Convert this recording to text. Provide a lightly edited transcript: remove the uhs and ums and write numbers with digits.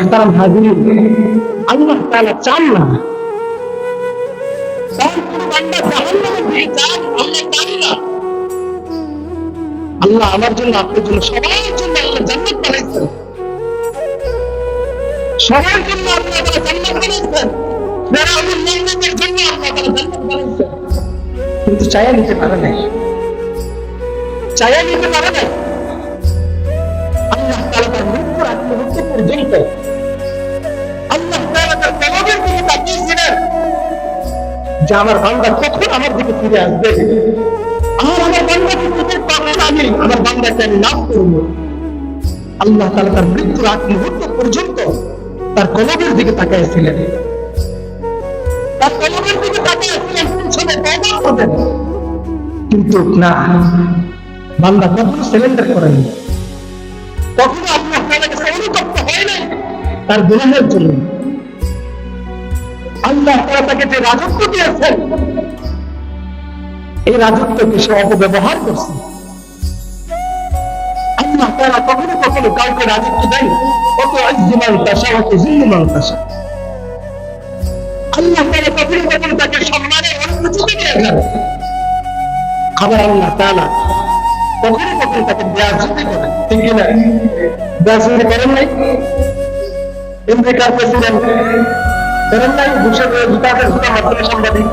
মুহতারাম হাজিরিন, আল্লাহ তাআলা চান না তার কোন বান্দা জাহান্নামে দিয়ে যান, আল্লাহ চান না। আল্লাহ আমার জন্য, আপনার জন্য, সবার জন্য আল্লাহ জান্নাত বানাইছেন, সবার জন্য আল্লাহ তাআলা জান্নাত বানাইছেন, ফেরাউনের মুমিনদের জন্য আল্লাহ তাআলা জান্নাত বানাইছেন, কিন্তু চাইয়া নিতে পারে নাই, চাইয়া নিতে পারে নাই। আল্লাহ তাআলা তার মৃত্যুর আগ মুহূর্ত পর্যন্ত আল্লাহ তাআলা তার কলবের দিকে তাকিয়েছিলেন যে আমার বান্দা কখন আমার দিকে ফিরে আসবে, আর আমার বান্দাকে কখন পাবে, আমি আমার বান্দাকে আমি নাম করব। আল্লাহ তাআলা তার মৃত্যুর আগ মুহূর্ত পর্যন্ত তার কলবের দিকে তাকিয়েছিলেন, তার কলবের দিকে তাকিয়েছিলেন পিছনে তওবা করবেন, কিন্তু না, বান্দা কখনো সিলেন্ডার করেনি, কখনো আল্লাহ তাআলার কাছে অনুতপ্ত হয় নাই তার গুনাহের জন্য। আল্লাহ তাআলা তাকে যে রাজত্ব দিয়েছেন, এই রাজত্বকে সে অপব্যবহার করছে। আল্লাহ তাআলা কখনো কখনো কাউকে রাজত্ব দেন, কত আজ্জিমান তাশা, কত যুল্লুমান তাশা। আল্লাহ তাআলা কখনো কখনো তাকে সম্মানের অনেক উঁচুতে নিয়ে যান, আবার আল্লাহ তাআলা কখনো কখনো তাকে বেয়াজ্জতি করেন, ঠিক কিনা? বেয়াজ্জতি করেন নাই? আমেরিকার প্রেসিডেন্ট করেন নাই? বুশের জুতা মাধ্যমে সাংবাদিক